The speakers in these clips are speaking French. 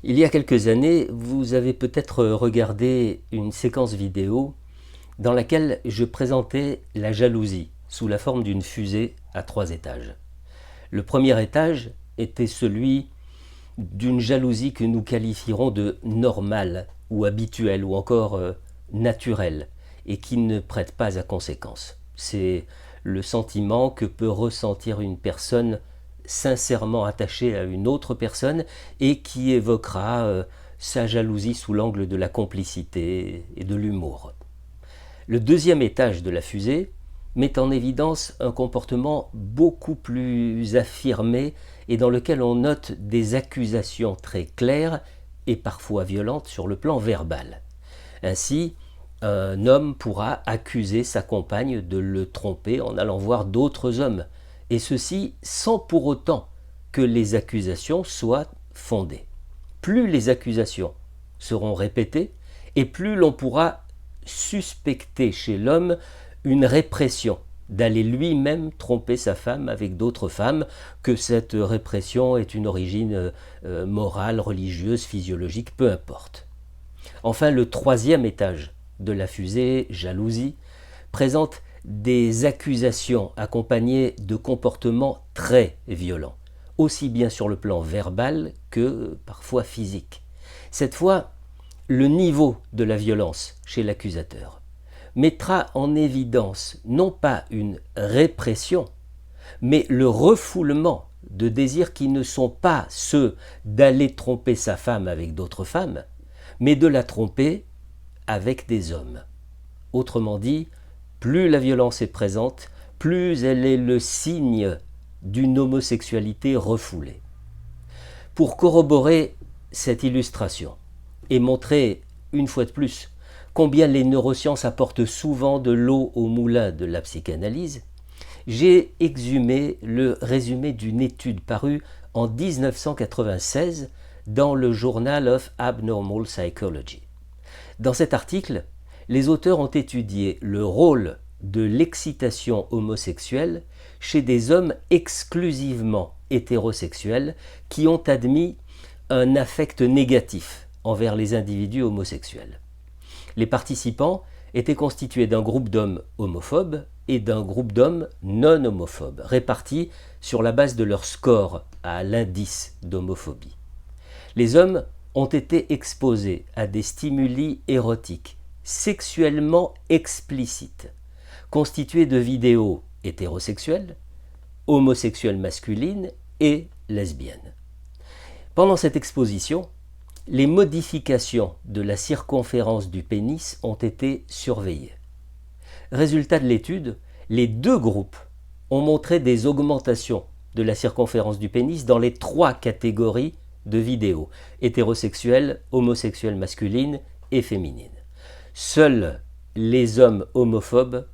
Il y a quelques années, vous avez peut-être regardé une séquence vidéo dans laquelle je présentais la jalousie sous la forme d'une fusée à 3 étages. Le premier étage était celui d'une jalousie que nous qualifierons de normale ou habituelle ou encore naturelle et qui ne prête pas à conséquence. C'est le sentiment que peut ressentir une personne sincèrement attachée à une autre personne et qui évoquera sa jalousie sous l'angle de la complicité et de l'humour. Le deuxième étage de la fusée met en évidence un comportement beaucoup plus affirmé et dans lequel on note des accusations très claires et parfois violentes sur le plan verbal. Ainsi, un homme pourra accuser sa compagne de le tromper en allant voir d'autres hommes, et ceci sans pour autant que les accusations soient fondées. Plus les accusations seront répétées, et plus l'on pourra suspecter chez l'homme une répression d'aller lui-même tromper sa femme avec d'autres femmes, que cette répression ait une origine morale, religieuse, physiologique, peu importe. Enfin, le troisième étage de la fusée, jalousie, présente des accusations accompagnées de comportements très violents, aussi bien sur le plan verbal que parfois physique. Cette fois, le niveau de la violence chez l'accusateur mettra en évidence non pas une répression, mais le refoulement de désirs qui ne sont pas ceux d'aller tromper sa femme avec d'autres femmes, mais de la tromper avec des hommes. Autrement dit, plus la violence est présente, plus elle est le signe d'une homosexualité refoulée. Pour corroborer cette illustration et montrer, une fois de plus, combien les neurosciences apportent souvent de l'eau au moulin de la psychanalyse, j'ai exhumé le résumé d'une étude parue en 1996 dans le Journal of Abnormal Psychology. Dans cet article, les auteurs ont étudié le rôle de l'excitation homosexuelle chez des hommes exclusivement hétérosexuels qui ont admis un affect négatif envers les individus homosexuels. Les participants étaient constitués d'un groupe d'hommes homophobes et d'un groupe d'hommes non homophobes, répartis sur la base de leur score à l'indice d'homophobie. Les hommes ont été exposés à des stimuli érotiques sexuellement explicites, constitués de vidéos hétérosexuelles, homosexuelles masculines et lesbiennes. Pendant cette exposition, les modifications de la circonférence du pénis ont été surveillées. Résultat de l'étude, les deux groupes ont montré des augmentations de la circonférence du pénis dans les 3 catégories de vidéos, hétérosexuelles, homosexuelles masculines et féminines. Seuls les hommes homophobes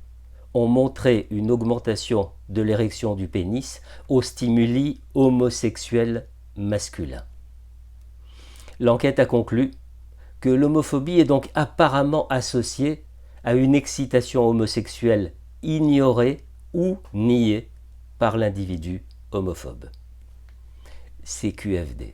ont montré une augmentation de l'érection du pénis aux stimuli homosexuels masculins. L'enquête a conclu que l'homophobie est donc apparemment associée à une excitation homosexuelle ignorée ou niée par l'individu homophobe. CQFD.